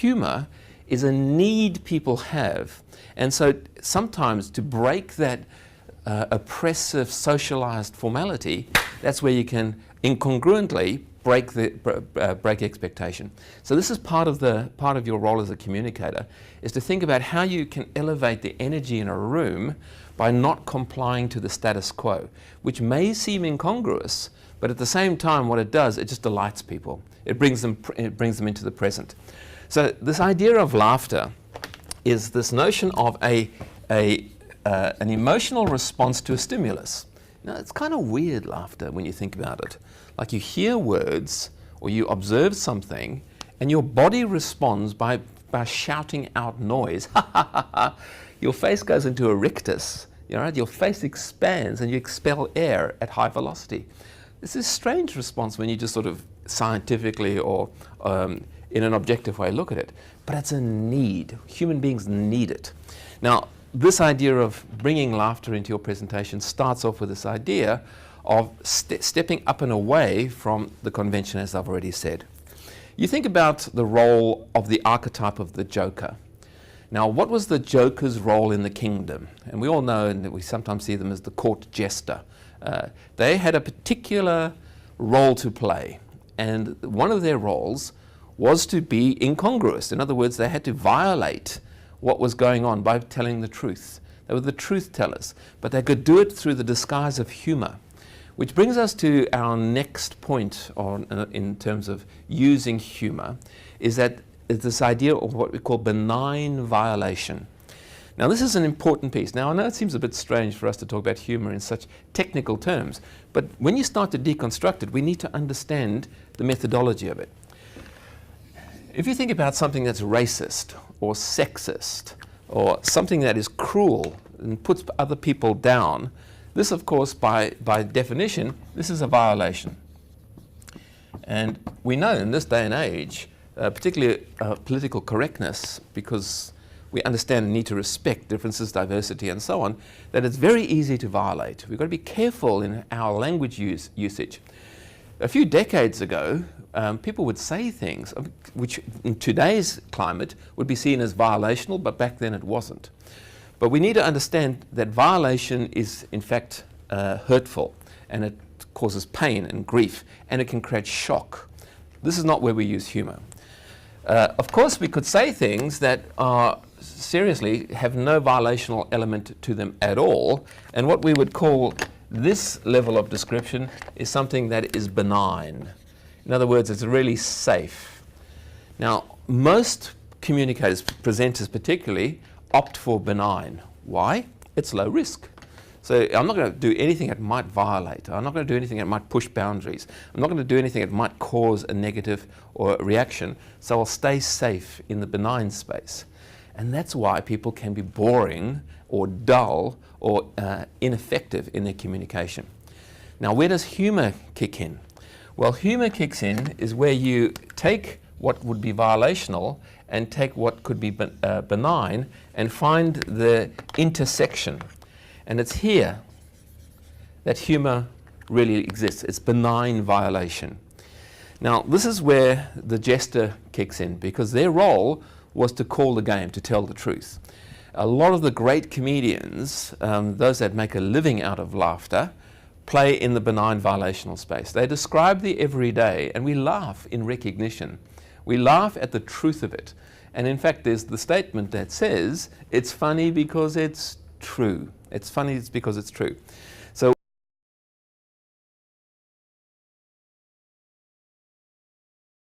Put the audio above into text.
humor is a need people have. And so sometimes to break that oppressive socialized formality, that's where you can incongruently break expectation. So this is part of your role as a communicator, is to think about how you can elevate the energy in a room by not complying to the status quo, which may seem incongruous, but at the same time what it does, it just delights people. It brings them into the present. So this idea of laughter is this notion of an emotional response to a stimulus. Now, it's kind of weird, laughter, when you think about it. Like you hear words or you observe something and your body responds by shouting out noise. Your face goes into a rictus. Your face expands and you expel air at high velocity. This is a strange response when you just sort of scientifically or in an objective way look at it. But it's a need. Human beings need it. Now, this idea of bringing laughter into your presentation starts off with this idea of stepping up and away from the convention, as I've already said. You think about the role of the archetype of the Joker. Now, what was the Joker's role in the kingdom? And we all know, and we sometimes see them as the court jester. They had a particular role to play, and one of their roles was to be incongruous. In other words, they had to violate what was going on by telling the truth. They were the truth tellers, but they could do it through the disguise of humor, which brings us to our next point in terms of using humor, is that it's this idea of what we call benign violation. Now, this is an important piece. Now, I know it seems a bit strange for us to talk about humor in such technical terms, but when you start to deconstruct it, we need to understand the methodology of it. If you think about something that's racist or sexist or something that is cruel and puts other people down, this, of course, by definition, this is a violation. And we know in this day and age, particularly political correctness, because we understand the need to respect differences, diversity, and so on, that it's very easy to violate. We've got to be careful in our language usage. A few decades ago, people would say things which in today's climate would be seen as violational, but back then it wasn't. But we need to understand that violation is in fact hurtful, and it causes pain and grief, and it can create shock. This is not where we use humor. Of course, we could say things that are seriously have no violational element to them at all, and what we would call this level of description is something that is benign. In other words, it's really safe. Now, most communicators, presenters particularly, opt for benign. Why? It's low risk. So I'm not going to do anything that might violate. I'm not going to do anything that might push boundaries. I'm not going to do anything that might cause a negative or a reaction. So I'll stay safe in the benign space. And that's why people can be boring or dull or ineffective in their communication. Now, where does humor kick in? Well, humor kicks in is where you take what would be violational and take what could be benign and find the intersection. And it's here that humor really exists. It's benign violation. Now, this is where the jester kicks in, because their role was to call the game, to tell the truth. A lot of the great comedians, those that make a living out of laughter, play in the benign violational space. They describe the everyday, and we laugh in recognition. We laugh at the truth of it. And in fact, there's the statement that says, it's funny because it's true. It's funny because it's true.